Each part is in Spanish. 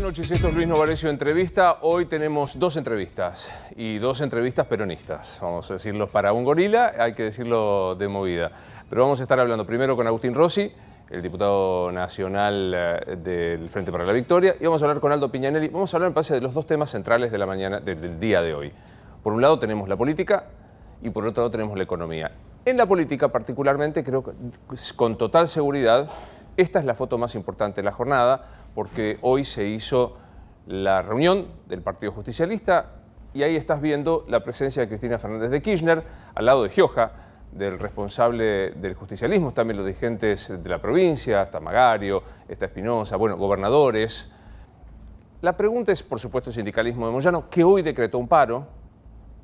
noches, esto es Luis Novarecio Entrevista. Hoy tenemos dos entrevistas y dos entrevistas peronistas. Vamos a decirlo para un gorila, hay que decirlo de movida. Pero vamos a estar hablando primero con Agustín Rossi, el diputado nacional del Frente para la Victoria, y vamos a hablar con Aldo Piñanelli. Vamos a hablar en base de los dos temas centrales de la mañana, del día de hoy. Por un lado tenemos la política y por otro lado tenemos la economía. En la política particularmente, creo que con total seguridad, esta es la foto más importante de la jornada, porque hoy se hizo la reunión del Partido Justicialista y ahí estás viendo la presencia de Cristina Fernández de Kirchner, al lado de Gioja, del responsable del justicialismo, también los dirigentes de la provincia, está Magario, está Espinosa, bueno, gobernadores. La pregunta es, por supuesto, el sindicalismo de Moyano, que hoy decretó un paro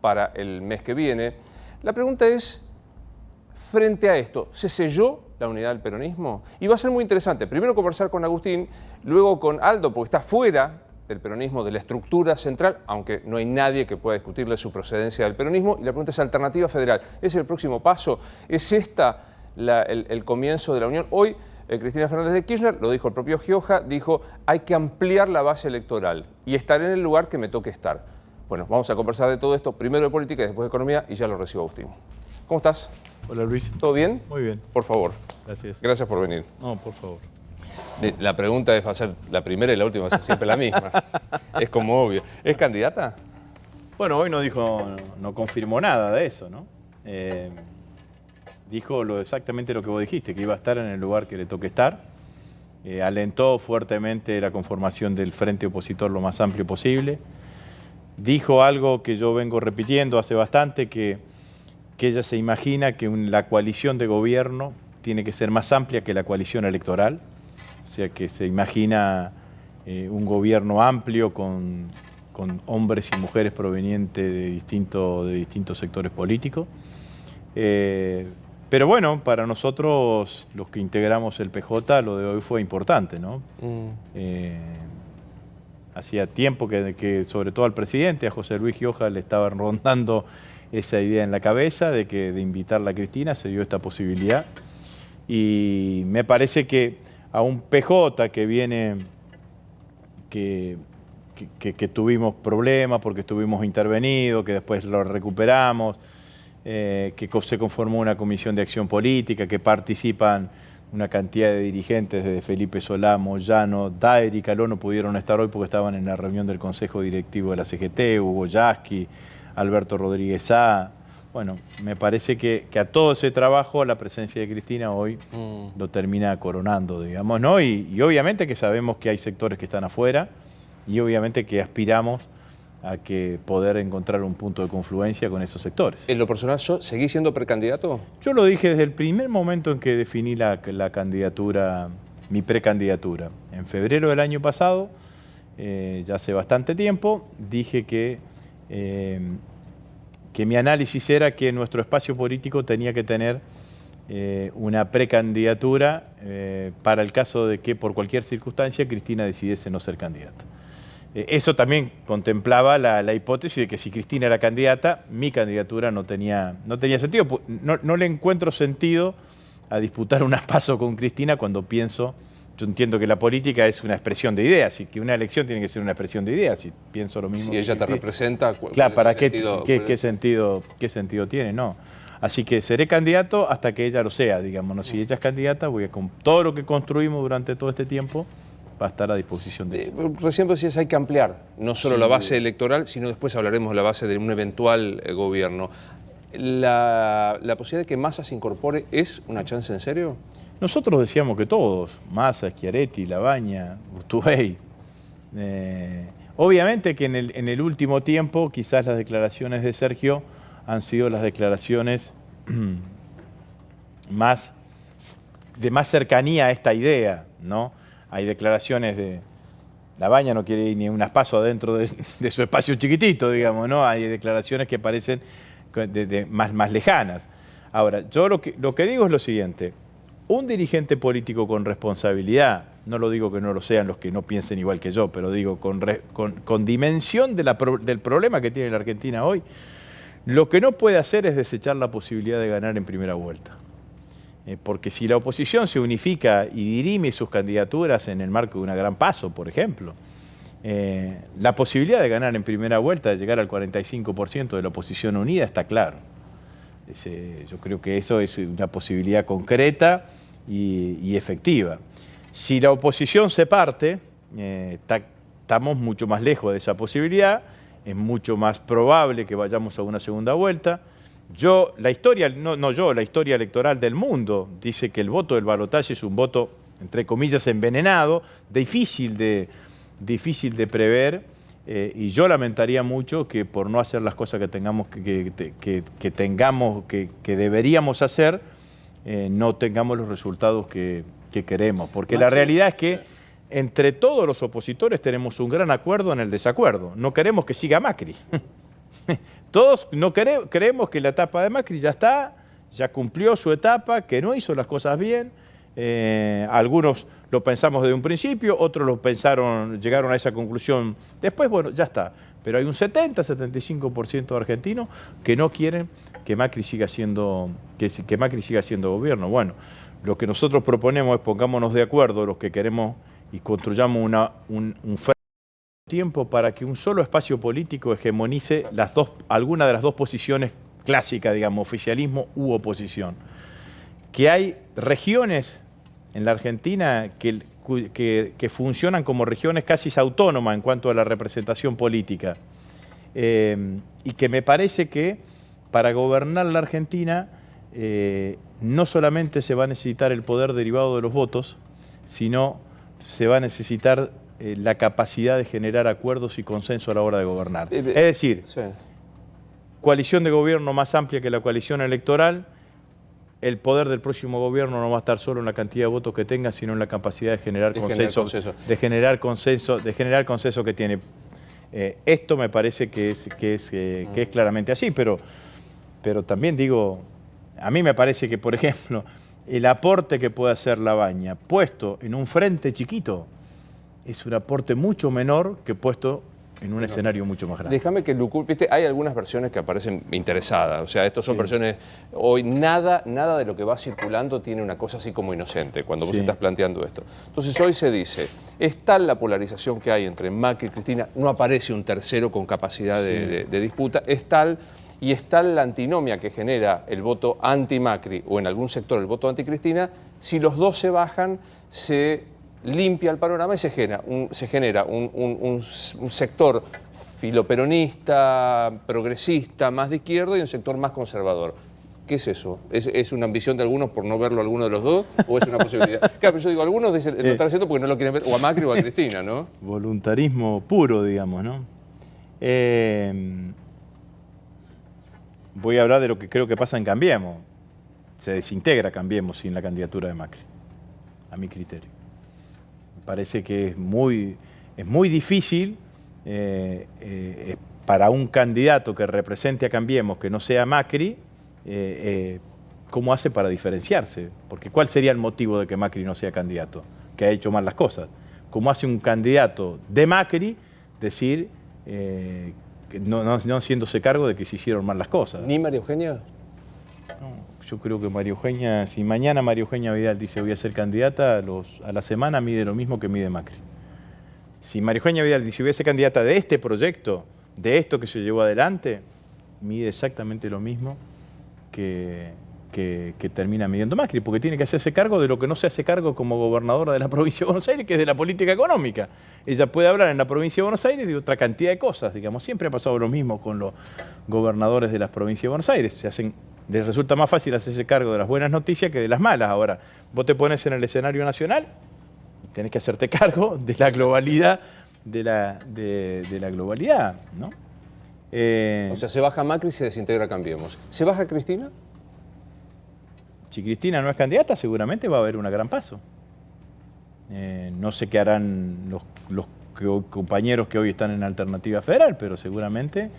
para el mes que viene. La pregunta es, frente a esto, ¿se selló la unidad del peronismo? Y va a ser muy interesante, primero conversar con Agustín, luego con Aldo, porque está fuera del peronismo, de la estructura central, aunque no hay nadie que pueda discutirle su procedencia del peronismo. Y la pregunta es, ¿alternativa federal es el próximo paso? ¿Es esta el comienzo de la unión? Hoy Cristina Fernández de Kirchner, lo dijo el propio Gioja, dijo hay que ampliar la base electoral y estar en el lugar que me toque estar. Bueno, vamos a conversar de todo esto, primero de política y después de economía, y ya lo recibo Agustín. ¿Cómo estás? Hola Luis. ¿Todo bien? Muy bien. Por favor. Gracias. Gracias por venir. No, por favor. La pregunta va a ser la primera y la última, va a ser siempre la misma. Es como obvio. ¿Es candidata? Bueno, hoy no dijo, no confirmó nada de eso, ¿no? Dijo exactamente lo que vos dijiste, que iba a estar en el lugar que le toque estar. Alentó fuertemente la conformación del frente opositor lo más amplio posible. Dijo algo que yo vengo repitiendo hace bastante, que ella se imagina que la coalición de gobierno tiene que ser más amplia que la coalición electoral. O sea, que se imagina un gobierno amplio con hombres y mujeres provenientes de distintos sectores políticos. Pero bueno, para nosotros, los que integramos el PJ, lo de hoy fue importante, ¿no? Hacía tiempo que sobre todo al presidente, a José Luis Gioja, le estaba rondando esa idea en la cabeza de invitarla a Cristina, se dio esta posibilidad. Y me parece que a un PJ que viene, que tuvimos problemas porque estuvimos intervenidos, que después lo recuperamos, que se conformó una comisión de acción política, que participan una cantidad de dirigentes desde Felipe Solá, Moyano, Daer y Caló no pudieron estar hoy porque estaban en la reunión del Consejo Directivo de la CGT, Hugo Yasky, Alberto Rodríguez Sá. Bueno, me parece que a todo ese trabajo la presencia de Cristina hoy lo termina coronando, digamos, ¿no? Y obviamente que sabemos que hay sectores que están afuera y obviamente que aspiramos a que poder encontrar un punto de confluencia con esos sectores. En lo personal, ¿seguís siendo precandidato? Yo lo dije desde el primer momento en que definí la candidatura, mi precandidatura. En febrero del año pasado, ya hace bastante tiempo, dije que mi análisis era que nuestro espacio político tenía que tener una precandidatura para el caso de que por cualquier circunstancia Cristina decidiese no ser candidata. Eso también contemplaba la hipótesis de que si Cristina era candidata, mi candidatura no tenía sentido. No le encuentro sentido a disputar un PASO con Cristina cuando pienso, yo entiendo que la política es una expresión de ideas y que una elección tiene que ser una expresión de ideas. Y pienso lo mismo. Si ella te representa, claro, ¿para qué sentido tiene? No. Así que seré candidato hasta que ella lo sea, digamos, ¿no? Si ella es candidata, con todo lo que construimos durante todo este tiempo, va a estar a disposición de eso. Recién decías, hay que ampliar, no solo la base electoral, sino después hablaremos de la base de un eventual gobierno. ¿La posibilidad de que Massa se incorpore es una chance en serio? Nosotros decíamos que todos, Massa, Schiaretti, Labaña, Urtubey. Obviamente que en el último tiempo quizás las declaraciones de Sergio han sido las declaraciones de más cercanía a esta idea, ¿no? Hay declaraciones de Labaña, no quiere ir ni unas pasos adentro de su espacio chiquitito, digamos, ¿no? Hay declaraciones que parecen más lejanas. Ahora, yo lo que digo es lo siguiente. Un dirigente político con responsabilidad, no lo digo que no lo sean los que no piensen igual que yo, pero digo con dimensión del problema que tiene la Argentina hoy, lo que no puede hacer es desechar la posibilidad de ganar en primera vuelta. Porque si la oposición se unifica y dirime sus candidaturas en el marco de una gran PASO, por ejemplo, La posibilidad de ganar en primera vuelta, de llegar al 45% de la oposición unida, está claro. Yo creo que eso es una posibilidad concreta y efectiva. Si la oposición se parte, estamos mucho más lejos de esa posibilidad, es mucho más probable que vayamos a una segunda vuelta. La historia electoral del mundo dice que el voto del balotaje es un voto, entre comillas, envenenado, difícil de prever, y yo lamentaría mucho que por no hacer las cosas que deberíamos hacer, no tengamos los resultados que queremos. Porque la realidad es que entre todos los opositores tenemos un gran acuerdo en el desacuerdo. No queremos que siga Macri. Todos no creemos que la etapa de Macri ya está, ya cumplió su etapa, que no hizo las cosas bien. Algunos lo pensamos desde un principio, otros llegaron a esa conclusión después. Bueno, ya está. Pero hay un 70-75% de argentinos que no quieren que Macri siga siendo gobierno. Bueno, lo que nosotros proponemos es pongámonos de acuerdo los que queremos y construyamos un tiempo para que un solo espacio político hegemonice alguna de las dos posiciones clásicas, digamos, oficialismo u oposición. Que hay regiones en la Argentina que funcionan como regiones casi autónomas en cuanto a la representación política. Y que me parece que para gobernar la Argentina no solamente se va a necesitar el poder derivado de los votos, sino se va a necesitar la capacidad de generar acuerdos y consenso a la hora de gobernar. Es decir, sí, coalición de gobierno más amplia que la coalición electoral. El poder del próximo gobierno no va a estar solo en la cantidad de votos que tenga, sino en la capacidad de generar consenso que tiene. Esto me parece que es claramente así, pero también digo, a mí me parece que, por ejemplo, el aporte que puede hacer Labaña puesto en un frente chiquito es un aporte mucho menor que puesto en un escenario mucho más grande. Déjame que viste, hay algunas versiones que aparecen interesadas, o sea, estas son versiones, hoy nada de lo que va circulando tiene una cosa así como inocente, cuando vos estás planteando esto. Entonces hoy se dice, es tal la polarización que hay entre Macri y Cristina, no aparece un tercero con capacidad de disputa, es tal la antinomia que genera el voto anti-Macri o en algún sector el voto anti-Cristina, si los dos se bajan, se limpia el panorama y se genera un sector filoperonista, progresista, más de izquierda y un sector más conservador. ¿Qué es eso? ¿Es una ambición de algunos por no verlo a alguno de los dos o es una posibilidad? Claro, pero yo digo, algunos lo están haciendo porque no lo quieren ver o a Macri o a Cristina, ¿no? Voluntarismo puro, digamos, ¿no? Voy a hablar de lo que creo que pasa en Cambiemos. Se desintegra Cambiemos sin la candidatura de Macri, a mi criterio. Parece que es muy difícil para un candidato que represente a Cambiemos, que no sea Macri, ¿cómo hace para diferenciarse? Porque ¿cuál sería el motivo de que Macri no sea candidato? Que ha hecho mal las cosas. ¿Cómo hace un candidato de Macri decir, no haciéndose cargo de que se hicieron mal las cosas? ¿Ni María Eugenia? No. Yo creo que María Eugenia, si mañana María Eugenia Vidal dice voy a ser candidata, a la semana mide lo mismo que mide Macri. Si María Eugenia Vidal dice voy a ser candidata de este proyecto, de esto que se llevó adelante, mide exactamente lo mismo que termina midiendo Macri, porque tiene que hacerse cargo de lo que no se hace cargo como gobernadora de la provincia de Buenos Aires, que es de la política económica. Ella puede hablar en la provincia de Buenos Aires de otra cantidad de cosas, digamos. Siempre ha pasado lo mismo con los gobernadores de las provincias de Buenos Aires. Les resulta más fácil hacerse cargo de las buenas noticias que de las malas. Ahora, vos te pones en el escenario nacional y tenés que hacerte cargo de la globalidad, de la globalidad, ¿no? O sea, se baja Macri y se desintegra Cambiemos. ¿Se baja Cristina? Si Cristina no es candidata, seguramente va a haber una gran paso. No sé qué harán los compañeros que hoy están en Alternativa Federal, pero seguramente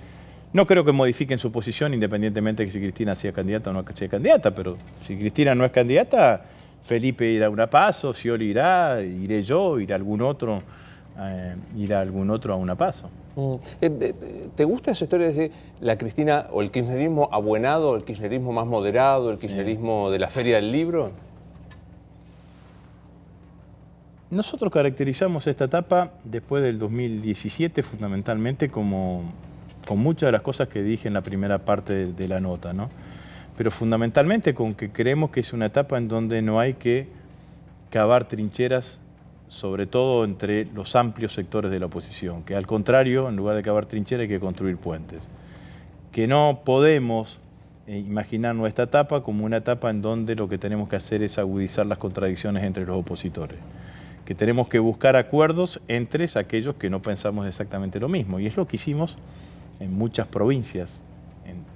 no creo que modifiquen su posición independientemente de que si Cristina sea candidata o no sea candidata, pero si Cristina no es candidata, Felipe irá a una paso, Scioli irá, iré yo, irá algún otro a una paso. ¿Te gusta esa historia de decir la Cristina o el kirchnerismo abuenado, el kirchnerismo más moderado, el kirchnerismo de la Feria del Libro? Nosotros caracterizamos esta etapa después del 2017 fundamentalmente con muchas de las cosas que dije en la primera parte de la nota, ¿no? Pero fundamentalmente con que creemos que es una etapa en donde no hay que cavar trincheras, sobre todo entre los amplios sectores de la oposición, que al contrario, en lugar de cavar trincheras hay que construir puentes. Que no podemos imaginar nuestra etapa como una etapa en donde lo que tenemos que hacer es agudizar las contradicciones entre los opositores. Que tenemos que buscar acuerdos entre aquellos que no pensamos exactamente lo mismo. Y es lo que hicimos en muchas provincias.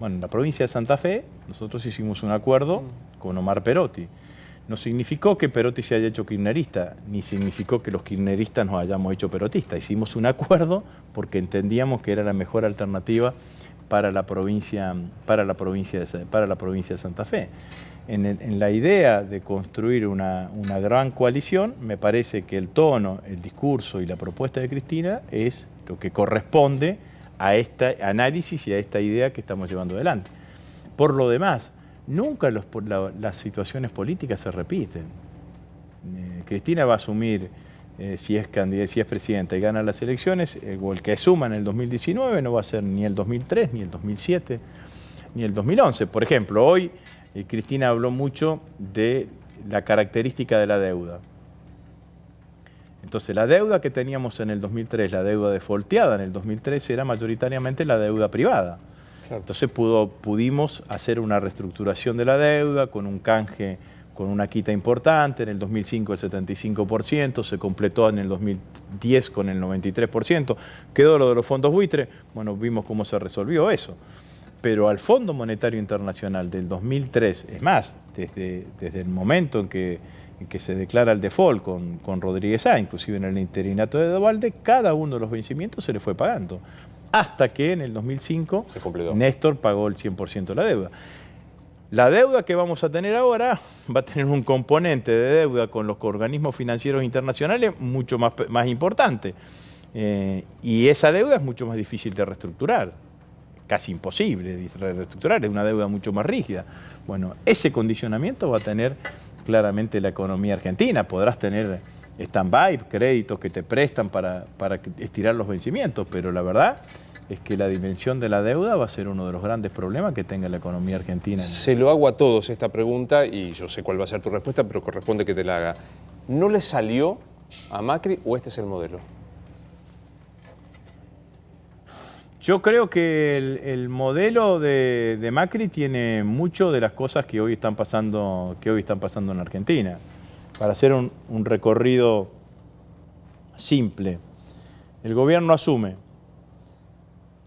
En la provincia de Santa Fe, nosotros hicimos un acuerdo con Omar Perotti. No significó que Perotti se haya hecho kirchnerista, ni significó que los kirchneristas nos hayamos hecho perotistas. Hicimos un acuerdo porque entendíamos que era la mejor alternativa para la provincia de Santa Fe. En la idea de construir una gran coalición, me parece que el tono, el discurso y la propuesta de Cristina es lo que corresponde a este análisis y a esta idea que estamos llevando adelante. Por lo demás, nunca las situaciones políticas se repiten. Cristina va a asumir, si es presidenta y gana las elecciones, o el que asuma en el 2019 no va a ser ni el 2003, ni el 2007, ni el 2011. Por ejemplo, hoy Cristina habló mucho de la característica de la deuda. Entonces, la deuda que teníamos en el 2003, la deuda defaulteada en el 2013, era mayoritariamente la deuda privada. Claro. Entonces pudimos hacer una reestructuración de la deuda con un canje, con una quita importante. En el 2005 el 75%, se completó en el 2010 con el 93%. Quedó lo de los fondos buitre. Bueno, vimos cómo se resolvió eso. Pero al Fondo Monetario Internacional del 2003, es más, desde el momento en que se declara el default con Rodríguez A, inclusive en el interinato de Duhalde, cada uno de los vencimientos se le fue pagando. Hasta que en el 2005 Néstor pagó el 100% de la deuda. La deuda que vamos a tener ahora va a tener un componente de deuda con los organismos financieros internacionales mucho más importante. Y esa deuda es mucho más difícil de reestructurar. Casi imposible de reestructurar, es una deuda mucho más rígida. Bueno, ese condicionamiento va a tener claramente la economía argentina. Podrás tener stand-by, créditos que te prestan para estirar los vencimientos, pero la verdad es que la dimensión de la deuda va a ser uno de los grandes problemas que tenga la economía argentina. Se lo hago a todos esta pregunta y yo sé cuál va a ser tu respuesta, pero corresponde que te la haga. ¿No le salió a Macri o este es el modelo? Yo creo que el modelo de Macri tiene mucho de las cosas que hoy están pasando en Argentina. Para hacer un recorrido simple, el gobierno asume.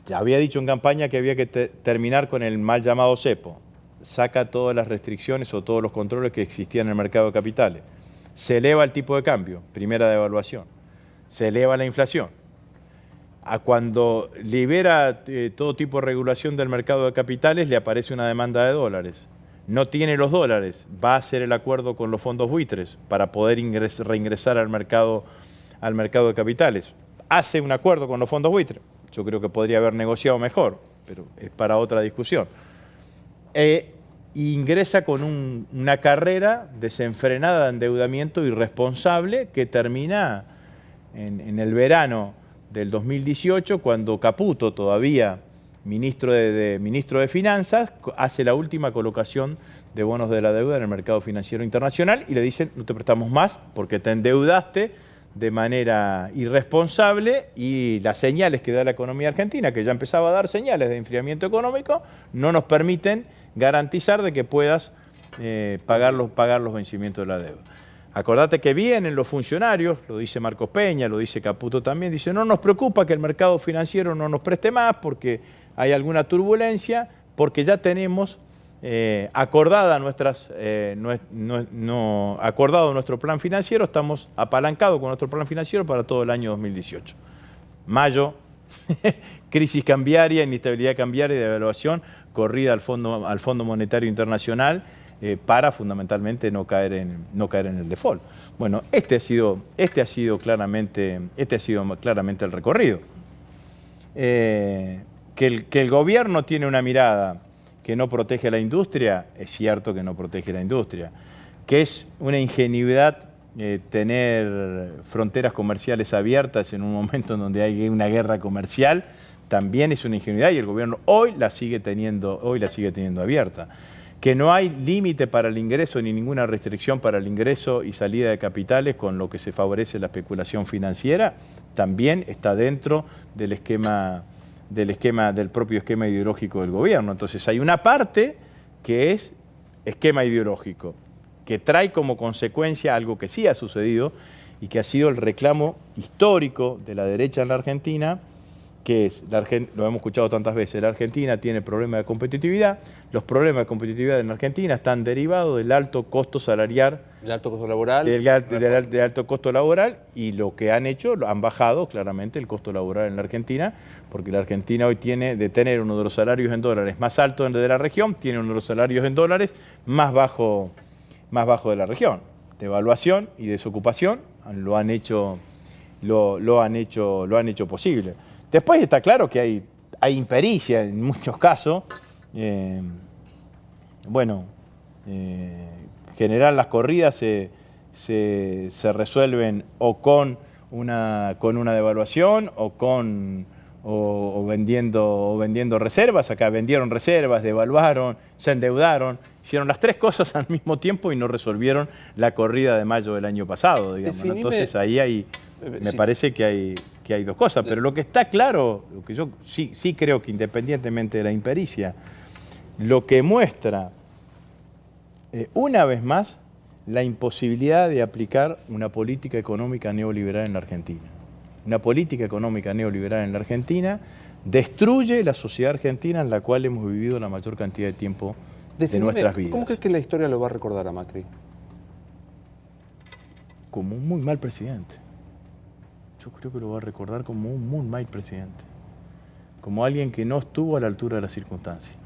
Ya había dicho en campaña que había que terminar con el mal llamado cepo. Saca todas las restricciones o todos los controles que existían en el mercado de capitales. Se eleva el tipo de cambio, primera devaluación. Se eleva la inflación. A cuando libera todo tipo de regulación del mercado de capitales, le aparece una demanda de dólares. No tiene los dólares, va a hacer el acuerdo con los fondos buitres para poder reingresar al mercado de capitales. Hace un acuerdo con los fondos buitres. Yo creo que podría haber negociado mejor, pero es para otra discusión. Ingresa con una carrera desenfrenada de endeudamiento irresponsable que termina en el verano del 2018, cuando Caputo, todavía ministro de Finanzas, hace la última colocación de bonos de la deuda en el mercado financiero internacional y le dicen, no te prestamos más porque te endeudaste de manera irresponsable y las señales que da la economía argentina, que ya empezaba a dar señales de enfriamiento económico, no nos permiten garantizar de que puedas pagar los vencimientos de la deuda. Acordate que vienen los funcionarios, lo dice Marcos Peña, lo dice Caputo también, dice no nos preocupa que el mercado financiero no nos preste más porque hay alguna turbulencia, porque ya tenemos acordado nuestro plan financiero, estamos apalancados con nuestro plan financiero para todo el año 2018. Mayo, crisis cambiaria, inestabilidad cambiaria y devaluación, corrida al Fondo Monetario Internacional, para fundamentalmente no caer en el default. Bueno, este ha sido claramente el recorrido. Que el gobierno tiene una mirada que no protege a la industria, es cierto que no protege a la industria, que es una ingenuidad tener fronteras comerciales abiertas en un momento en donde hay una guerra comercial, también es una ingenuidad y el gobierno hoy la sigue teniendo abierta. Que no hay límite para el ingreso ni ninguna restricción para el ingreso y salida de capitales, con lo que se favorece la especulación financiera, también está dentro del propio esquema ideológico del gobierno. Entonces hay una parte que es esquema ideológico, que trae como consecuencia algo que sí ha sucedido y que ha sido el reclamo histórico de la derecha en la Argentina, que es, lo hemos escuchado tantas veces, la Argentina tiene problemas de competitividad, los problemas de competitividad en la Argentina están derivados del alto costo salarial, el alto costo laboral, del alto costo laboral, y lo que han hecho, han bajado claramente el costo laboral en la Argentina, porque la Argentina hoy tiene, de tener uno de los salarios en dólares más altos de la región, tiene uno de los salarios en dólares más bajo de la región. Devaluación y desocupación lo han hecho posible. Después está claro que hay impericia en muchos casos. Generar las corridas se resuelven o con una devaluación o vendiendo reservas. Acá vendieron reservas, devaluaron, se endeudaron, hicieron las tres cosas al mismo tiempo y no resolvieron la corrida de mayo del año pasado, digamos, ¿no? Entonces ahí me parece que hay dos cosas, pero lo que está claro, lo que yo sí creo que independientemente de la impericia, lo que muestra una vez más la imposibilidad de aplicar una política económica neoliberal en la Argentina. Una política económica neoliberal en la Argentina destruye la sociedad argentina en la cual hemos vivido la mayor cantidad de tiempo de nuestras vidas. ¿Cómo crees que la historia lo va a recordar a Macri? Como un muy mal presidente. Yo creo que lo va a recordar como un muy mal presidente. Como alguien que no estuvo a la altura de las circunstancias.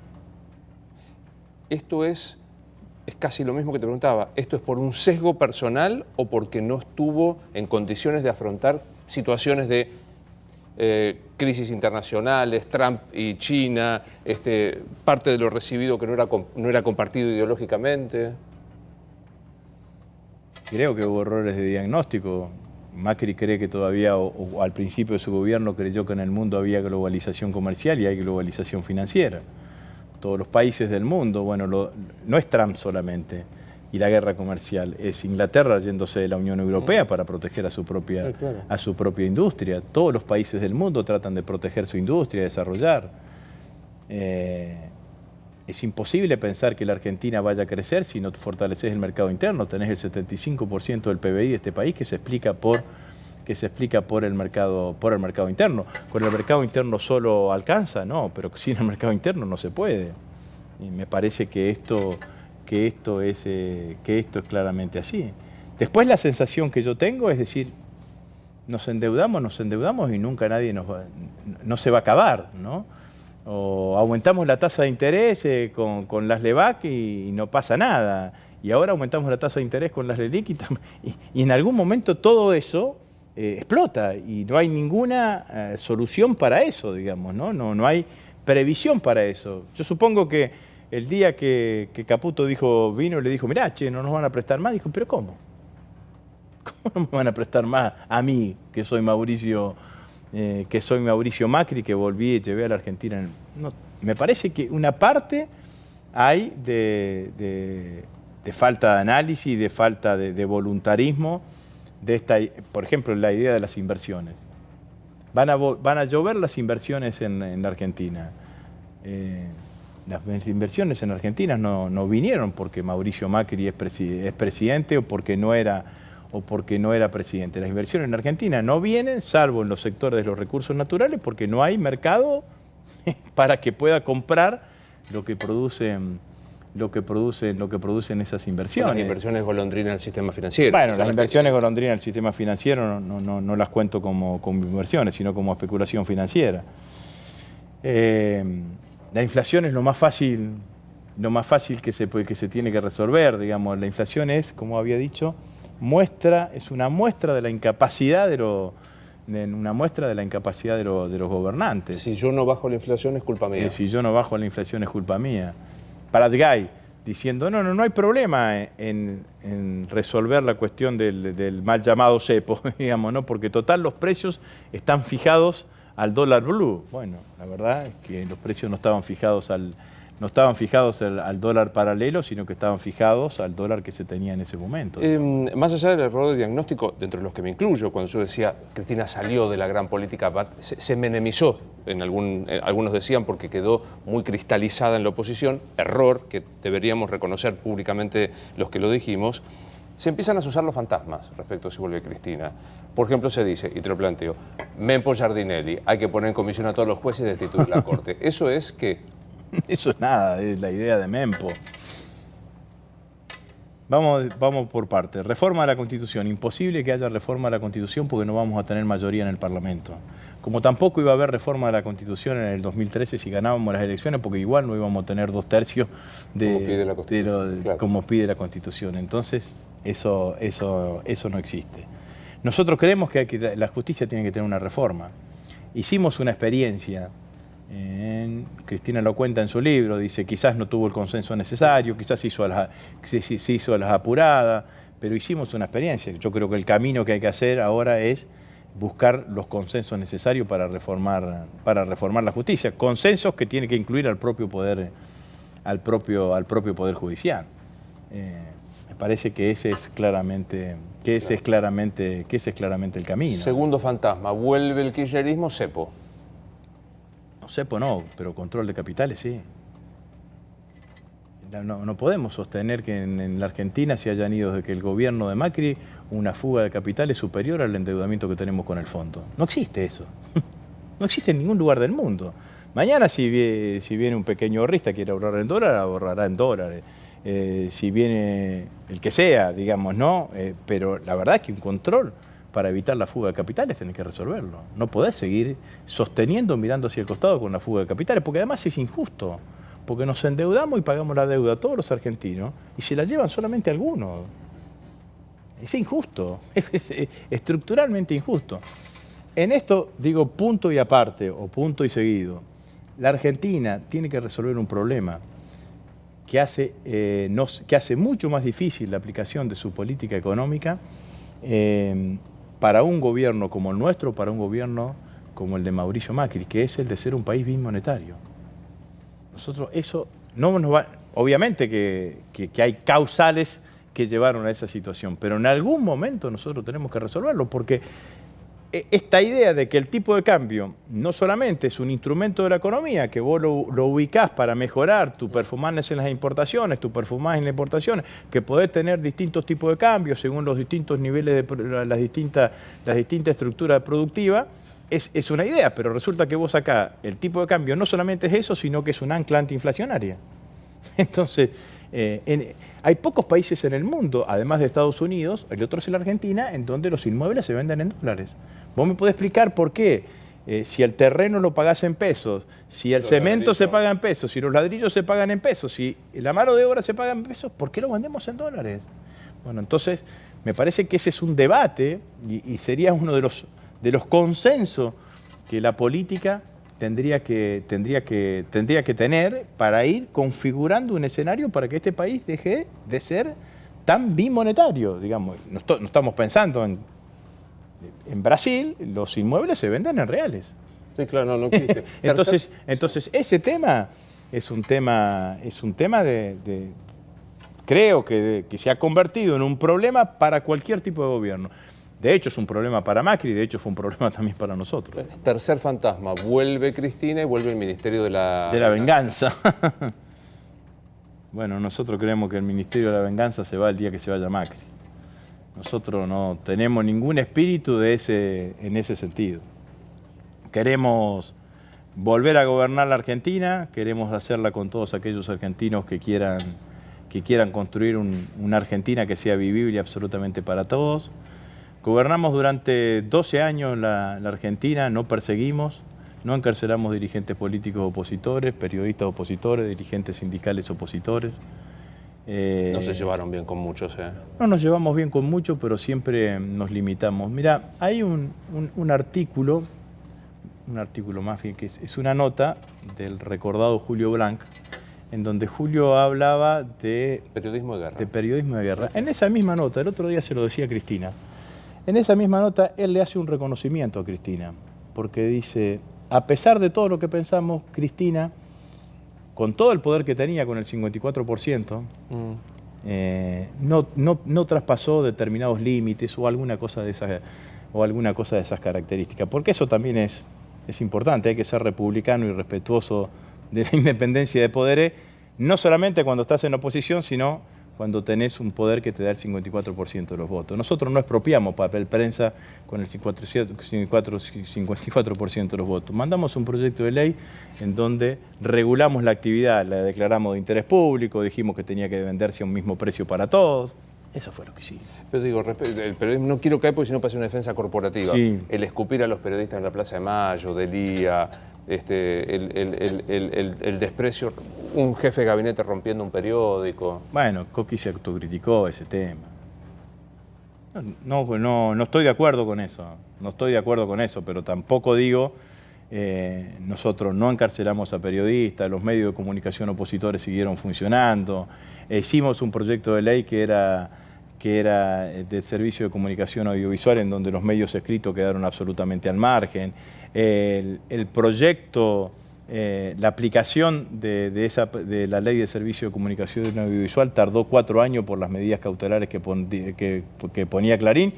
Esto es casi lo mismo que te preguntaba. ¿Esto es por un sesgo personal o porque no estuvo en condiciones de afrontar situaciones de crisis internacionales, Trump y China, parte de lo recibido que no era compartido ideológicamente? Creo que hubo errores de diagnóstico. Macri cree que todavía, o al principio de su gobierno, creyó que en el mundo había globalización comercial y hay globalización financiera. Todos los países del mundo, bueno, no es Trump solamente y la guerra comercial, es Inglaterra yéndose de la Unión Europea para proteger a su propia industria. Todos los países del mundo tratan de proteger su industria, desarrollar. Es imposible pensar que la Argentina vaya a crecer si no fortaleces el mercado interno. Tenés el 75% del PBI de este país que se explica por el mercado interno. ¿Con el mercado interno solo alcanza? No, pero sin el mercado interno no se puede. Y me parece que esto es claramente así. Después la sensación que yo tengo es decir, nos endeudamos y nunca nadie no se va a acabar, ¿no? O aumentamos la tasa de interés con las LEVAC y no pasa nada. Y ahora aumentamos la tasa de interés con las LELIQ y en algún momento todo eso explota y no hay ninguna solución para eso, digamos, ¿no? No hay previsión para eso. Yo supongo que el día que Caputo vino y le dijo, mirá, che, no nos van a prestar más, dijo, ¿pero cómo? ¿Cómo no me van a prestar más a mí, que soy Mauricio Macri, que volví y llevé a la Argentina? No, me parece que una parte hay de falta de análisis, de falta de voluntarismo, por ejemplo, la idea de las inversiones. Van a llover las inversiones en la Argentina. Las inversiones en Argentina no vinieron porque Mauricio Macri es presidente o porque no era presidente. Las inversiones en Argentina no vienen, salvo en los sectores de los recursos naturales, porque no hay mercado para que pueda comprar lo que producen esas inversiones. Las inversiones golondrina del sistema financiero. Bueno, las inversiones golondrina del sistema financiero no las cuento como inversiones, sino como especulación financiera. La inflación es lo más fácil que se tiene que resolver, digamos. La inflación es, como había dicho, es una muestra de la incapacidad de los gobernantes. Si yo no bajo la inflación es culpa mía. Si yo no bajo la inflación es culpa mía. Paradgay diciendo, no hay problema en resolver la cuestión del mal llamado cepo, digamos, ¿no? Porque total los precios están fijados al dólar blue. Bueno, la verdad es que los precios no estaban fijados al dólar paralelo, sino que estaban fijados al dólar que se tenía en ese momento. Más allá del error de diagnóstico, dentro de los que me incluyo, cuando yo decía Cristina salió de la gran política, se menemizó, algunos decían porque quedó muy cristalizada en la oposición, error que deberíamos reconocer públicamente los que lo dijimos. Se empiezan a usar los fantasmas respecto a si vuelve Cristina. Por ejemplo, se dice, y te lo planteo, Mempo Giardinelli, hay que poner en comisión a todos los jueces y destituir la Corte. ¿Eso es qué? Eso es nada, es la idea de Mempo. Vamos por partes. Reforma de la Constitución. Imposible que haya reforma de la Constitución porque no vamos a tener mayoría en el Parlamento. Como tampoco iba a haber reforma de la Constitución en el 2013 si ganábamos las elecciones, porque igual no íbamos a tener 2/3 como pide la Constitución. Entonces, eso no existe. Nosotros creemos que la justicia tiene que tener una reforma. Hicimos una experiencia. Cristina lo cuenta en su libro, dice quizás no tuvo el consenso necesario, quizás se hizo a las apuradas, pero hicimos una experiencia. Yo creo que el camino que hay que hacer ahora es buscar los consensos necesarios para reformar la justicia, consensos que tiene que incluir al propio poder judicial. Me parece que ese es claramente el camino. Segundo fantasma, vuelve el kirchnerismo, cepo. Cepo no, pero control de capitales sí. No podemos sostener que en la Argentina se hayan ido desde que el gobierno de Macri una fuga de capitales superior al endeudamiento que tenemos con el fondo. No existe eso. No existe en ningún lugar del mundo. Mañana si viene un pequeño ahorrista que quiere ahorrar en dólares, ahorrará en dólares. Si viene el que sea, digamos, ¿no? Pero la verdad es que un control para evitar la fuga de capitales tenés que resolverlo. No podés seguir sosteniendo, mirando hacia el costado con la fuga de capitales, porque además es injusto, porque nos endeudamos y pagamos la deuda a todos los argentinos y se la llevan solamente algunos. Es injusto, es estructuralmente injusto. En esto digo punto y aparte, o punto y seguido. La Argentina tiene que resolver un problema que hace mucho más difícil la aplicación de su política económica para un gobierno como el nuestro, para un gobierno como el de Mauricio Macri, que es el de ser un país bimonetario. Nosotros eso no nos va... Obviamente que hay causales que llevaron a esa situación, pero en algún momento nosotros tenemos que resolverlo, porque esta idea de que el tipo de cambio no solamente es un instrumento de la economía, que vos lo ubicás para mejorar tu performance en las importaciones, tu performance en las importaciones, que podés tener distintos tipos de cambios según los distintos niveles de las distintas estructuras productivas, es una idea, pero resulta que vos acá el tipo de cambio no solamente es eso, sino que es un ancla antiinflacionaria. Entonces, hay pocos países en el mundo, además de Estados Unidos, el otro es la Argentina, en donde los inmuebles se venden en dólares. ¿Vos me podés explicar por qué? Si el terreno lo pagás en pesos, si el cemento se paga en pesos, si los ladrillos se pagan en pesos, si la mano de obra se paga en pesos, ¿por qué lo vendemos en dólares? Bueno, entonces, me parece que ese es un debate y sería uno de los consensos que la política tendría que tener para ir configurando un escenario para que este país deje de ser tan bimonetario, digamos. No estamos pensando en Brasil, los inmuebles se venden en reales. Sí, claro, no existe. entonces ese tema es un tema creo que se ha convertido en un problema para cualquier tipo de gobierno. De hecho, es un problema para Macri, de hecho fue un problema también para nosotros. Tercer fantasma, vuelve Cristina y vuelve el Ministerio de la Venganza. Bueno, nosotros creemos que el Ministerio de la Venganza se va el día que se vaya Macri. Nosotros no tenemos ningún espíritu en ese sentido. Queremos volver a gobernar la Argentina, queremos hacerla con todos aquellos argentinos que quieran construir una Argentina que sea vivible absolutamente para todos. Gobernamos durante 12 años la Argentina, no perseguimos, no encarcelamos dirigentes políticos opositores, periodistas opositores, dirigentes sindicales opositores. No se llevaron bien con muchos, ¿eh? No nos llevamos bien con muchos, pero siempre nos limitamos. Mira, hay un artículo más bien, que es una nota del recordado Julio Blanc, en donde Julio hablaba de Periodismo de guerra. de periodismo de guerra. En esa misma nota, el otro día se lo decía a Cristina, en esa misma nota él le hace un reconocimiento a Cristina, porque dice, a pesar de todo lo que pensamos, Cristina, con todo el poder que tenía, con el 54%, no traspasó determinados límites o alguna cosa de esas características, porque eso también es importante, hay que ser republicano y respetuoso de la independencia de poderes, no solamente cuando estás en oposición, sino cuando tenés un poder que te da el 54% de los votos. Nosotros no expropiamos papel prensa con el 54% de los votos. Mandamos un proyecto de ley en donde regulamos la actividad, la declaramos de interés público, dijimos que tenía que venderse a un mismo precio para todos. Eso fue lo que hicimos. Pero digo, el periodismo no quiero caer porque si no pasa una defensa corporativa. Sí. El escupir a los periodistas en la Plaza de Mayo, Delía, el desprecio, un jefe de gabinete rompiendo un periódico. Bueno, Coqui se autocriticó ese tema. No estoy de acuerdo con eso. No estoy de acuerdo con eso, pero tampoco digo, nosotros no encarcelamos a periodistas, los medios de comunicación opositores siguieron funcionando. Hicimos un proyecto de ley que era del servicio de comunicación audiovisual, en donde los medios escritos quedaron absolutamente al margen. El proyecto, la aplicación de la ley de servicio de comunicación audiovisual tardó 4 años por las medidas cautelares que ponía Clarín,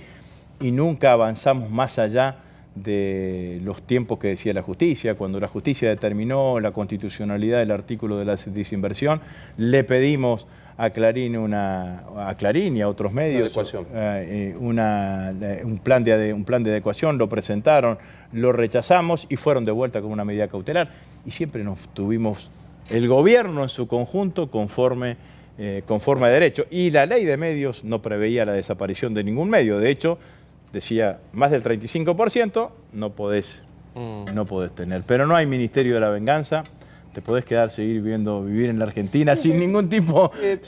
y nunca avanzamos más allá de los tiempos que decía la justicia. Cuando la justicia determinó la constitucionalidad del artículo de la desinversión, le pedimos a Clarín y a otros medios un plan de adecuación, lo presentaron, lo rechazamos y fueron de vuelta con una medida cautelar. Y siempre nos tuvimos el gobierno en su conjunto conforme a derecho. Y la ley de medios no preveía la desaparición de ningún medio. De hecho, decía, más del 35% no podés tener. Pero no hay Ministerio de la Venganza. Te podés vivir en la Argentina sin ningún tipo de...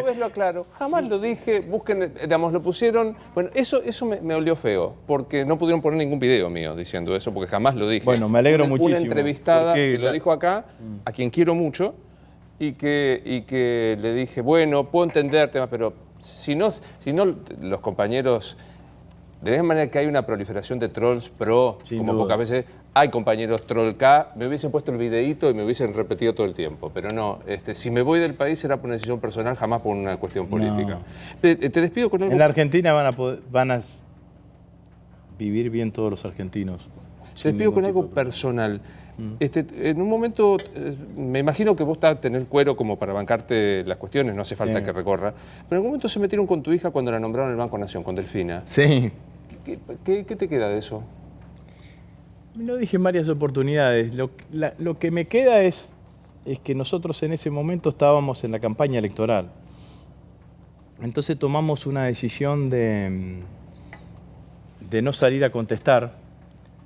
Vez lo aclaro, jamás lo dije, busquen, digamos, lo pusieron... Bueno, eso me olió feo, porque no pudieron poner ningún video mío diciendo eso, porque jamás lo dije. Bueno, me alegro muchísimo. Una entrevistada que lo dijo acá, a quien quiero mucho, y que le dije, bueno, puedo entender temas, pero si no los compañeros... De la misma manera que hay una proliferación de trolls pro, como pocas veces, hay compañeros troll K, me hubiesen puesto el videíto y me hubiesen repetido todo el tiempo. Pero no, si me voy del país será por una decisión personal, jamás por una cuestión política. No. Te despido con algo. En la Argentina van a vivir bien todos los argentinos. Te despido con algo personal. En un momento, me imagino que vos estás a tener cuero como para bancarte las cuestiones, no hace falta que recorra, pero en algún momento se metieron con tu hija cuando la nombraron en el Banco Nación, con Delfina. Sí. ¿Qué te queda de eso? Lo dije en varias oportunidades. Lo que me queda es que nosotros en ese momento estábamos en la campaña electoral. Entonces tomamos una decisión de no salir a contestar,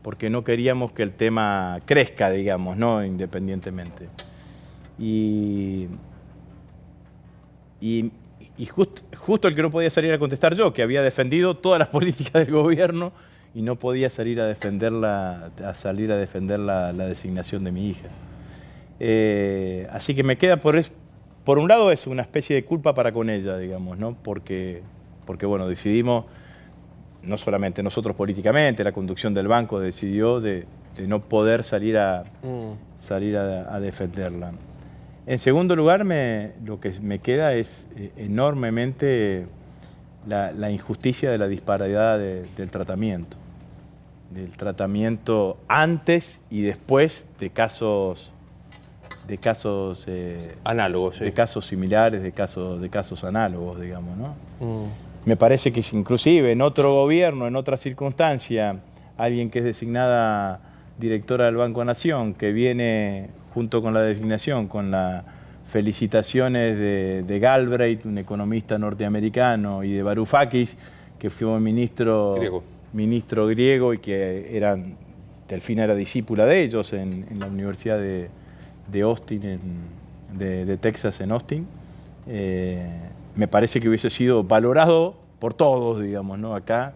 porque no queríamos que el tema crezca, digamos, ¿no? Independientemente. Y justo el que no podía salir a contestar yo, que había defendido todas las políticas del gobierno y no podía salir a defender la designación de mi hija. Así que me queda, por un lado, es una especie de culpa para con ella, digamos, ¿no? Porque bueno, decidimos, no solamente nosotros políticamente, la conducción del banco decidió de no poder salir a defenderla. En segundo lugar, lo que me queda es enormemente la injusticia de la disparidad del tratamiento antes y después de casos análogos, sí. De casos similares, de casos análogos, digamos, ¿no? Me parece que inclusive en otro gobierno, en otra circunstancia, alguien que es designada directora del Banco Nación, que viene junto con la designación, con las felicitaciones de Galbraith, un economista norteamericano, y de Varoufakis, que fue ministro griego y que Delfina era discípula de ellos en la Universidad de Austin, de Texas en Austin. Me parece que hubiese sido valorado por todos, digamos, ¿no? Acá,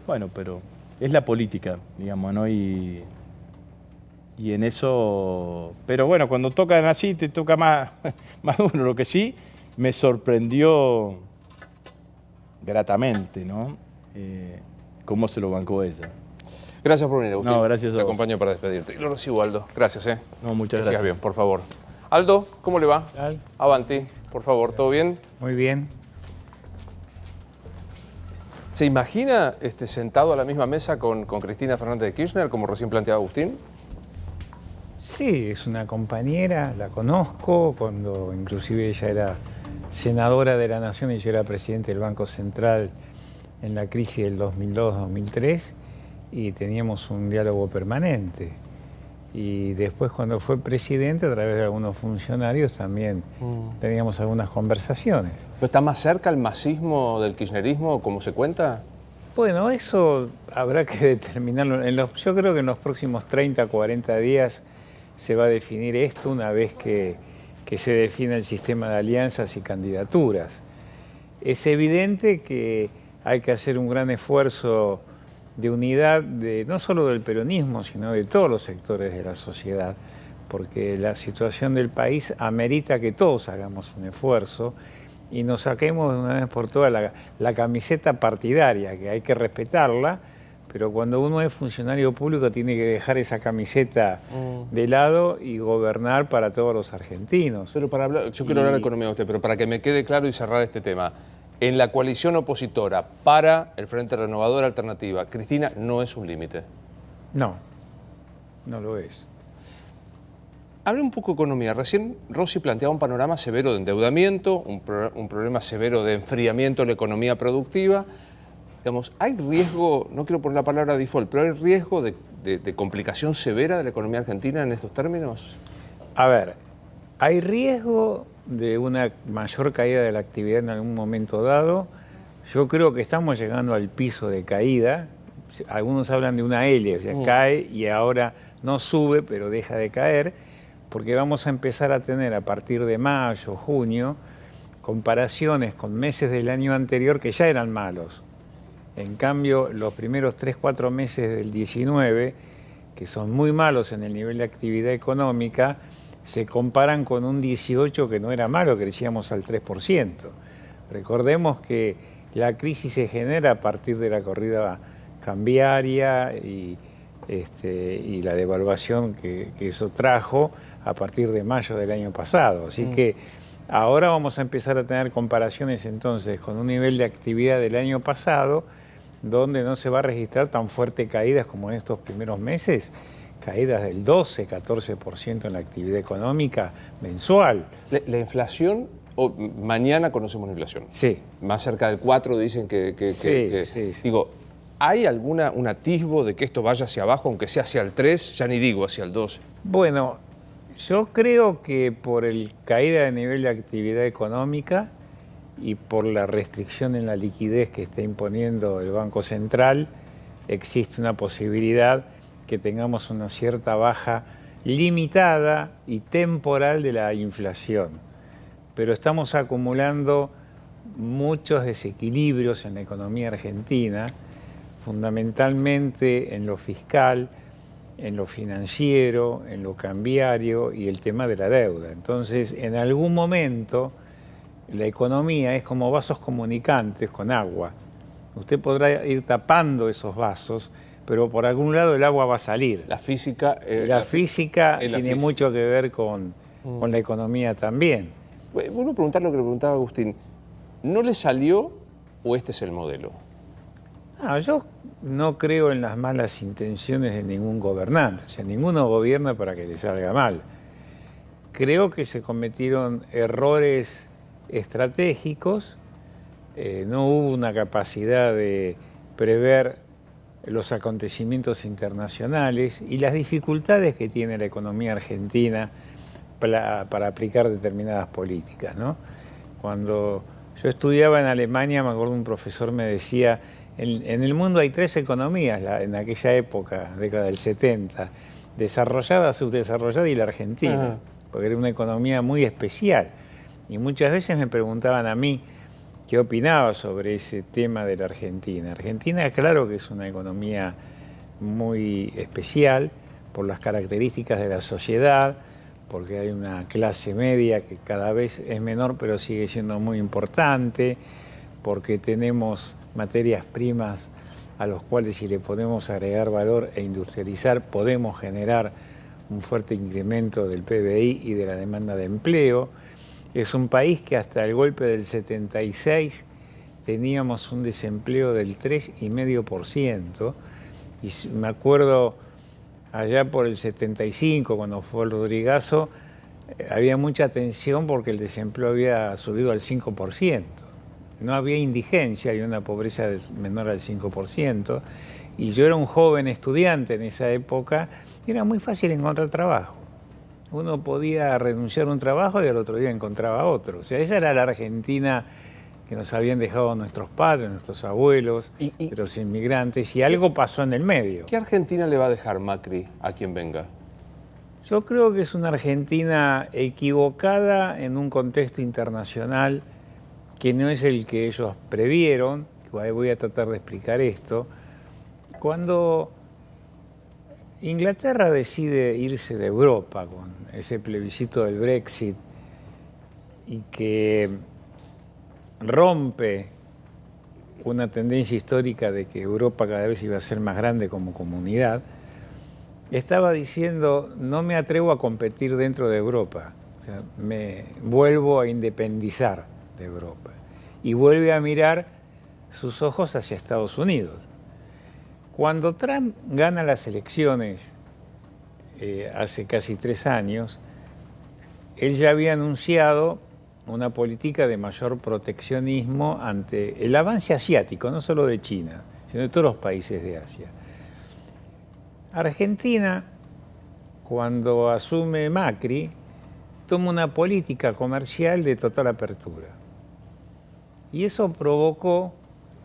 bueno, pero es la política, digamos, ¿no? Y Y en eso, pero bueno, cuando tocan así te toca más, más duro. Lo que sí me sorprendió gratamente, ¿no? Cómo se lo bancó ella. Gracias por venir, Agustín. No, gracias a Te vos. acompaño para despedirte. Y lo recibo, Aldo. Gracias, No, muchas Que sigas gracias. bien, por favor. Aldo, ¿cómo le va? tal? Avanti, por favor, ¿todo bien? Muy bien. ¿Se imagina sentado a la misma mesa con Cristina Fernández de Kirchner, como recién planteaba Agustín? Sí, es una compañera, la conozco, cuando inclusive ella era senadora de la Nación y yo era presidente del Banco Central en la crisis del 2002-2003 y teníamos un diálogo permanente. Y después cuando fue presidente, a través de algunos funcionarios, también teníamos algunas conversaciones. ¿Está más cerca el masismo del kirchnerismo, como se cuenta? Bueno, eso habrá que determinarlo. Yo creo que en los próximos 30, 40 días se va a definir esto una vez que se define el sistema de alianzas y candidaturas. Es evidente que hay que hacer un gran esfuerzo de unidad, no solo del peronismo, sino de todos los sectores de la sociedad, porque la situación del país amerita que todos hagamos un esfuerzo y nos saquemos de una vez por todas la camiseta partidaria, que hay que respetarla, pero cuando uno es funcionario público tiene que dejar esa camiseta de lado y gobernar para todos los argentinos. Pero para hablar, yo quiero hablar de economía de usted, pero para que me quede claro y cerrar este tema. En la coalición opositora para el Frente Renovador Alternativa, Cristina no es un límite. No, no lo es. Hable un poco de economía. Recién Rossi planteaba un panorama severo de endeudamiento, un problema severo de enfriamiento de la economía productiva. Digamos, ¿hay riesgo, no quiero poner la palabra default, pero hay riesgo de complicación severa de la economía argentina en estos términos? A ver, hay riesgo de una mayor caída de la actividad en algún momento dado. Yo creo que estamos llegando al piso de caída. Algunos hablan de una L, o sea, cae y ahora no sube, pero deja de caer, porque vamos a empezar a tener a partir de mayo, junio, comparaciones con meses del año anterior que ya eran malos. En cambio, los primeros 3, 4 meses del 19, que son muy malos en el nivel de actividad económica, se comparan con un 18 que no era malo, crecíamos al 3%. Recordemos que la crisis se genera a partir de la corrida cambiaria y la devaluación que eso trajo a partir de mayo del año pasado. Así que ahora vamos a empezar a tener comparaciones entonces con un nivel de actividad del año pasado donde no se va a registrar tan fuertes caídas como en estos primeros meses, caídas del 12, 14% en la actividad económica mensual. La inflación, mañana conocemos la inflación. Sí. Más cerca del 4 dicen que Sí. Digo, ¿hay un atisbo de que esto vaya hacia abajo, aunque sea hacia el 3, ya ni digo hacia el 2? Bueno, yo creo que por el caída de nivel de actividad económica y por la restricción en la liquidez que está imponiendo el Banco Central, existe una posibilidad que tengamos una cierta baja limitada y temporal de la inflación. Pero estamos acumulando muchos desequilibrios en la economía argentina, fundamentalmente en lo fiscal, en lo financiero, en lo cambiario y el tema de la deuda. Entonces, en algún momento, la economía es como vasos comunicantes con agua. Usted podrá ir tapando esos vasos, pero por algún lado el agua va a salir. La física... La física tiene mucho que ver con la economía también. Vuelvo a preguntar lo que le preguntaba Agustín. ¿No le salió o este es el modelo? Yo no creo en las malas intenciones de ningún gobernante. O sea, ninguno gobierna para que le salga mal. Creo que se cometieron errores estratégicos. No hubo una capacidad de prever los acontecimientos internacionales y las dificultades que tiene la economía argentina para aplicar determinadas políticas, ¿no? Cuando yo estudiaba en Alemania, me acuerdo un profesor me decía, en el mundo hay 3 economías, en aquella época, década del 70, desarrollada, subdesarrollada y la Argentina, porque era una economía muy especial. Y muchas veces me preguntaban a mí, ¿qué opinaba sobre ese tema de la Argentina? Argentina, claro que es una economía muy especial, por las características de la sociedad, porque hay una clase media que cada vez es menor pero sigue siendo muy importante, porque tenemos materias primas a los cuales si le podemos agregar valor e industrializar podemos generar un fuerte incremento del PBI y de la demanda de empleo. Es un país que hasta el golpe del 76 teníamos un desempleo del 3,5%, y me acuerdo allá por el 75, cuando fue el Rodrigazo, había mucha tensión porque el desempleo había subido al 5%. No había indigencia y una pobreza menor al 5%. Y yo era un joven estudiante en esa época y era muy fácil encontrar trabajo. Uno podía renunciar a un trabajo y al otro día encontraba otro. O sea, esa era la Argentina que nos habían dejado nuestros padres, nuestros abuelos, los inmigrantes, y algo pasó en el medio. ¿Qué Argentina le va a dejar Macri a quien venga? Yo creo que es una Argentina equivocada en un contexto internacional que no es el que ellos previeron. Voy a tratar de explicar esto. Cuando Inglaterra decide irse de Europa con ese plebiscito del Brexit y que rompe una tendencia histórica de que Europa cada vez iba a ser más grande como comunidad, estaba diciendo: no me atrevo a competir dentro de Europa, o sea, me vuelvo a independizar de Europa. Y vuelve a mirar sus ojos hacia Estados Unidos. Cuando Trump gana las elecciones hace casi 3 años, él ya había anunciado una política de mayor proteccionismo ante el avance asiático, no solo de China, sino de todos los países de Asia. Argentina, cuando asume Macri, toma una política comercial de total apertura. Y eso provocó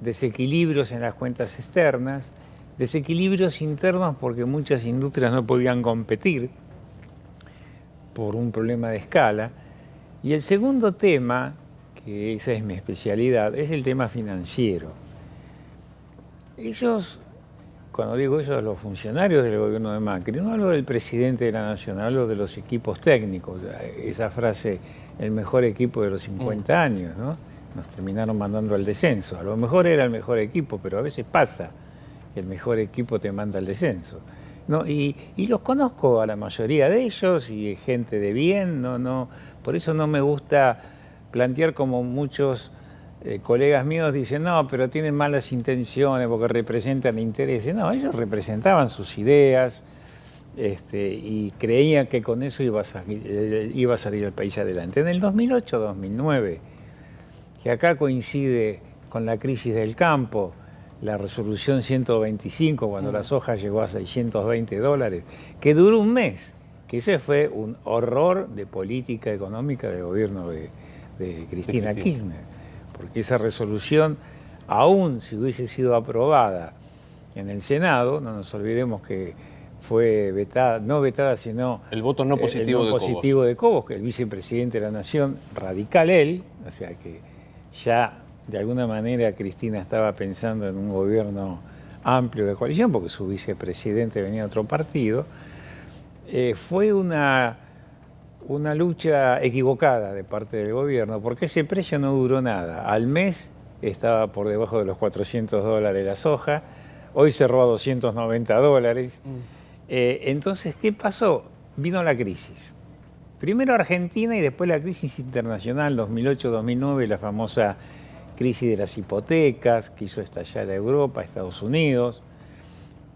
desequilibrios en las cuentas externas, desequilibrios internos porque muchas industrias no podían competir por un problema de escala. Y el segundo tema, que esa es mi especialidad, es el tema financiero. Ellos, cuando digo ellos, los funcionarios del gobierno de Macri, no hablo del presidente de la Nación, hablo de los equipos técnicos. Esa frase, el mejor equipo de los 50 años, ¿no? Nos terminaron mandando al descenso. A lo mejor era el mejor equipo, pero a veces pasa que el mejor equipo te manda al descenso. No, y los conozco a la mayoría de ellos y gente de bien, por eso no me gusta plantear como muchos colegas míos dicen: no, pero tienen malas intenciones porque representan intereses. No, ellos representaban sus ideas y creían que con eso iba a salir el país adelante. En el 2008-2009, que acá coincide con la crisis del campo, la resolución 125, cuando la soja llegó a $620, que duró un mes, que ese fue un horror de política económica del gobierno de Cristina Kirchner, porque esa resolución, aún si hubiese sido aprobada en el Senado, no nos olvidemos que fue vetada, no vetada, sino el voto no positivo, de Cobos, que el vicepresidente de la Nación, radical él, o sea que ya de alguna manera Cristina estaba pensando en un gobierno amplio de coalición, porque su vicepresidente venía de otro partido. Fue una lucha equivocada de parte del gobierno, porque ese precio no duró nada. Al mes estaba por debajo de los $400 la soja, hoy cerró a $290. Entonces, ¿qué pasó? Vino la crisis. Primero Argentina y después la crisis internacional, 2008-2009, la famosa crisis de las hipotecas que hizo estallar a Europa, a Estados Unidos.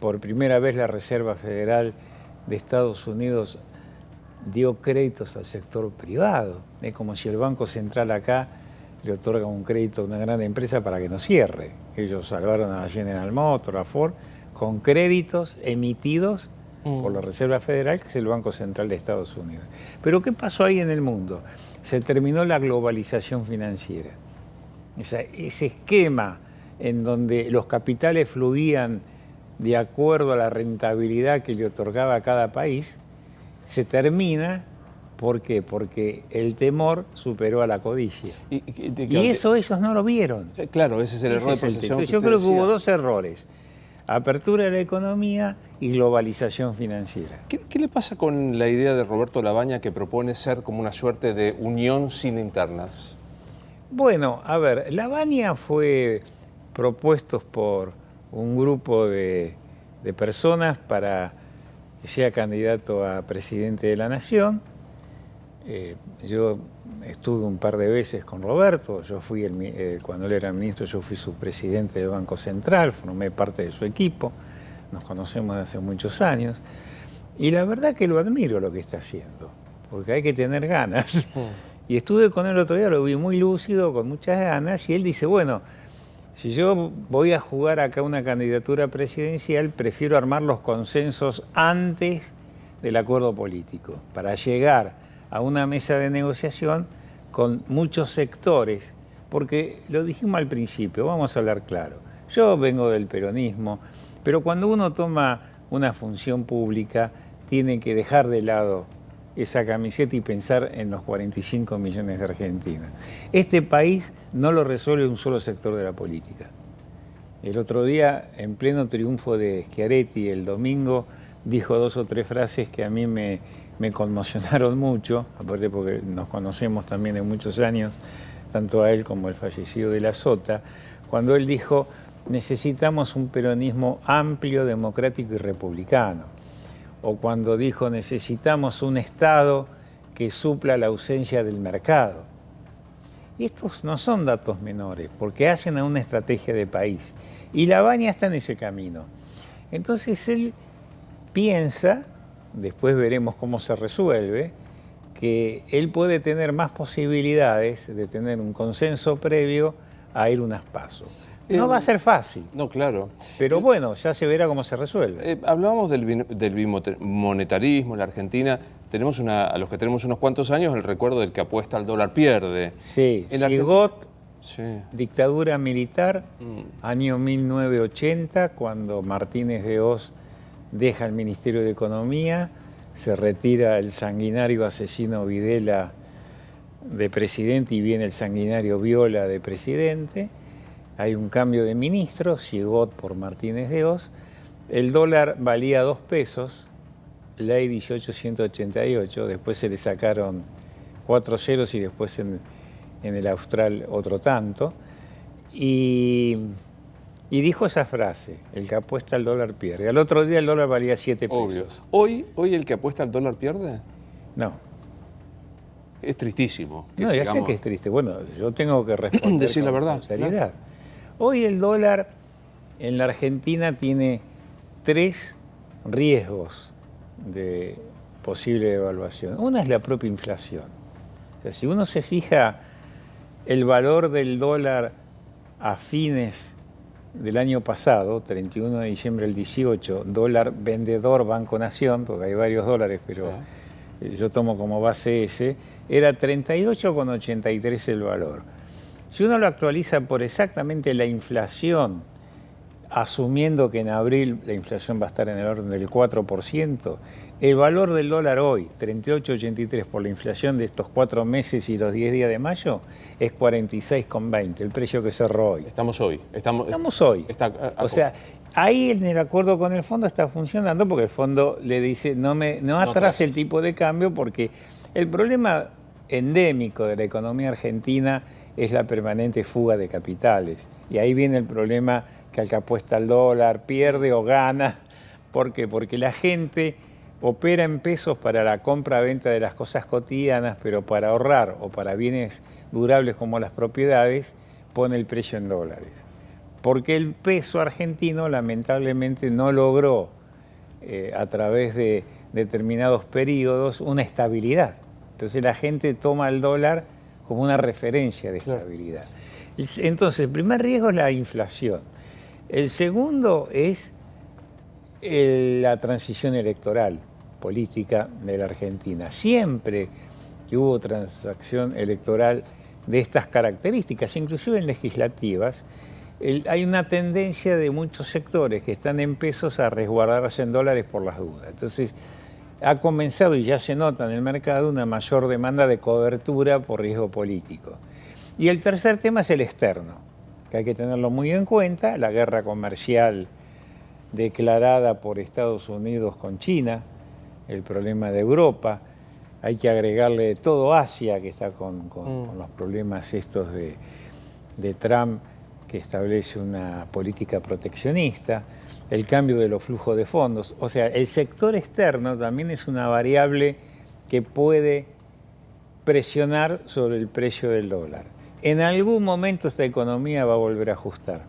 Por primera vez la Reserva Federal de Estados Unidos dio créditos al sector privado. Es como si el Banco Central acá le otorga un crédito a una gran empresa para que no cierre. Ellos salvaron a la General Motors, a Ford, con créditos emitidos por la Reserva Federal, que es el Banco Central de Estados Unidos. Pero ¿qué pasó ahí en el mundo? Se terminó la globalización financiera. Ese esquema en donde los capitales fluían de acuerdo a la rentabilidad que le otorgaba a cada país, se termina. ¿Por qué? Porque el temor superó a la codicia. Y eso ellos no lo vieron. Claro, ese es el error de percepción. Yo creo que hubo 2 errores. apertura de la economía y globalización financiera. ¿Qué le pasa con la idea de Roberto Lavagna que propone ser como una suerte de unión sin internas? Bueno, a ver, Lavagna fue propuesto por un grupo de personas para que sea candidato a presidente de la Nación. Yo estuve un par de veces con Roberto, yo fui cuando él era ministro, yo fui su presidente del Banco Central, formé parte de su equipo, nos conocemos desde hace muchos años, y la verdad que lo admiro lo que está haciendo, porque hay que tener ganas. Y estuve con él el otro día, lo vi muy lúcido, con muchas ganas, y él dice, bueno, si yo voy a jugar acá una candidatura presidencial, prefiero armar los consensos antes del acuerdo político, para llegar a una mesa de negociación con muchos sectores, porque lo dijimos al principio, vamos a hablar claro, yo vengo del peronismo, pero cuando uno toma una función pública, tiene que dejar de lado esa camiseta y pensar en los 45 millones de argentinos. Este país no lo resuelve un solo sector de la política. El otro día, en pleno triunfo de Schiaretti, el domingo, dijo 2 o 3 frases que a mí me conmocionaron mucho, aparte porque nos conocemos también de muchos años, tanto a él como el fallecido de la Sota, cuando él dijo, necesitamos un peronismo amplio, democrático y republicano. O cuando dijo, necesitamos un Estado que supla la ausencia del mercado. Y estos no son datos menores, porque hacen a una estrategia de país. Y Lavagna está en ese camino. Entonces él piensa, después veremos cómo se resuelve, que él puede tener más posibilidades de tener un consenso previo a ir unas pasos. No va a ser fácil. No, claro. Pero bueno, ya se verá cómo se resuelve. Hablábamos del bimonetarismo en la Argentina. Tenemos a los que tenemos unos cuantos años, el recuerdo del que apuesta al dólar pierde. Sí, Sigot, sí. Dictadura militar, año 1980, cuando Martínez de Hoz deja el Ministerio de Economía, se retira el sanguinario asesino Videla de presidente y viene el sanguinario Viola de presidente. Hay un cambio de ministro, Sigot por Martínez de Hoz. El dólar valía 2 pesos, ley 1888, después se le sacaron 4 ceros y después en el Austral otro tanto. Y dijo esa frase, el que apuesta al dólar pierde. Al otro día el dólar valía 7 pesos. Obvio. ¿Hoy el que apuesta al dólar pierde? No. Es tristísimo. No, ya sé que es triste. Bueno, yo tengo que responder decir la verdad, con seriedad. ¿no? Hoy el dólar en la Argentina tiene 3 riesgos de posible devaluación. Una es la propia inflación. O sea, si uno se fija el valor del dólar a fines del año pasado, 31 de diciembre del 18, dólar vendedor Banco Nación, porque hay varios dólares, pero yo tomo como base ese, era 38,83 el valor. Si uno lo actualiza por exactamente la inflación, asumiendo que en abril la inflación va a estar en el orden del 4%, el valor del dólar hoy, 38,83 por la inflación de estos 4 meses y los 10 días de mayo, es 46,20, el precio que cerró hoy. Estamos hoy. Estamos hoy. O sea, ahí en el acuerdo con el fondo está funcionando porque el fondo le dice no atrase el tipo de cambio, porque el problema endémico de la economía argentina es la permanente fuga de capitales. Y ahí viene el problema que al que apuesta al dólar pierde o gana. ¿Por qué? Porque la gente opera en pesos para la compra-venta de las cosas cotidianas, pero para ahorrar o para bienes durables como las propiedades, pone el precio en dólares. Porque el peso argentino lamentablemente no logró, a través de determinados periodos, una estabilidad. Entonces la gente toma el dólar como una referencia de estabilidad. Entonces, el primer riesgo es la inflación. El segundo es la transición electoral política de la Argentina. Siempre que hubo transacción electoral de estas características, inclusive en legislativas, hay una tendencia de muchos sectores que están en pesos a resguardarse en dólares por las dudas. Entonces, ha comenzado, y ya se nota en el mercado, una mayor demanda de cobertura por riesgo político. Y el tercer tema es el externo, que hay que tenerlo muy en cuenta, la guerra comercial declarada por Estados Unidos con China, el problema de Europa. Hay que agregarle todo Asia, que está con los problemas estos de Trump, que establece una política proteccionista, el cambio de los flujos de fondos. O sea, el sector externo también es una variable que puede presionar sobre el precio del dólar. En algún momento esta economía va a volver a ajustar,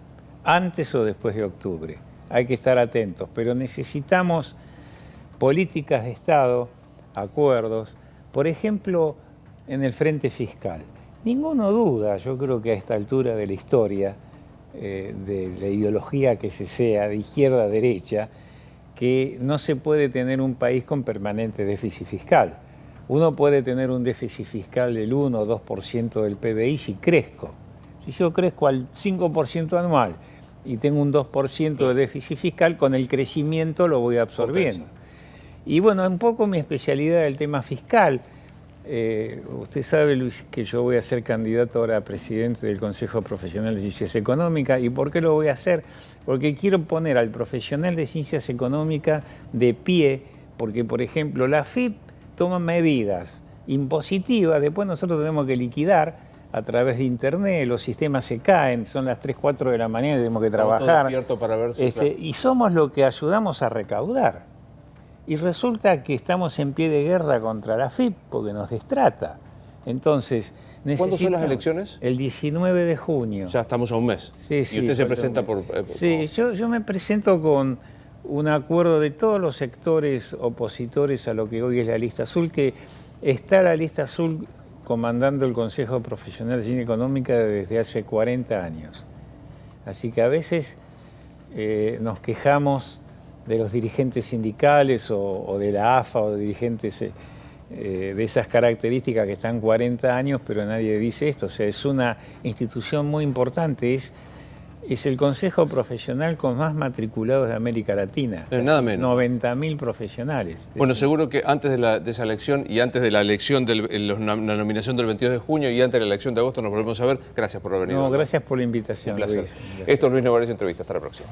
antes o después de octubre. Hay que estar atentos, pero necesitamos políticas de Estado, acuerdos, por ejemplo, en el frente fiscal. Ninguno duda, yo creo que a esta altura de la historia, de la ideología que se sea, de izquierda a derecha, que no se puede tener un país con permanente déficit fiscal. Uno puede tener un déficit fiscal del 1 o 2% del PBI si crezco. Si yo crezco al 5% anual y tengo un 2% de déficit fiscal, con el crecimiento lo voy absorbiendo. Y bueno, un poco mi especialidad es el tema fiscal. Usted sabe, Luis, que yo voy a ser candidato ahora a presidente del Consejo Profesional de Ciencias Económicas. ¿Y por qué lo voy a hacer? Porque quiero poner al profesional de Ciencias Económicas de pie, porque, por ejemplo, la AFIP toma medidas impositivas, después nosotros tenemos que liquidar a través de Internet, los sistemas se caen, son las 3, 4 de la mañana y tenemos que trabajar. Para ver si Y somos los que ayudamos a recaudar. Y resulta que estamos en pie de guerra contra la AFIP porque nos destrata. Entonces, ¿cuándo son las elecciones? El 19 de junio. Ya estamos a un mes. Sí, y usted se presenta por... Sí, yo me presento con un acuerdo de todos los sectores opositores a lo que hoy es la lista azul, que está la lista azul comandando el Consejo Profesional de Ciencia Económica desde hace 40 años. Así que a veces nos quejamos de los dirigentes sindicales o de la AFA o de dirigentes de esas características que están 40 años, pero nadie dice esto. O sea, es una institución muy importante, es el Consejo Profesional con más matriculados de América Latina. Nada menos. 90.000 profesionales. Bueno, seguro que antes de esa elección y antes de la elección, la nominación del 22 de junio y antes de la elección de agosto nos volvemos a ver. Gracias por haber venido. No, gracias por la invitación. Un placer. Luis. Esto es Luis Novarecio Entrevista. Hasta la próxima.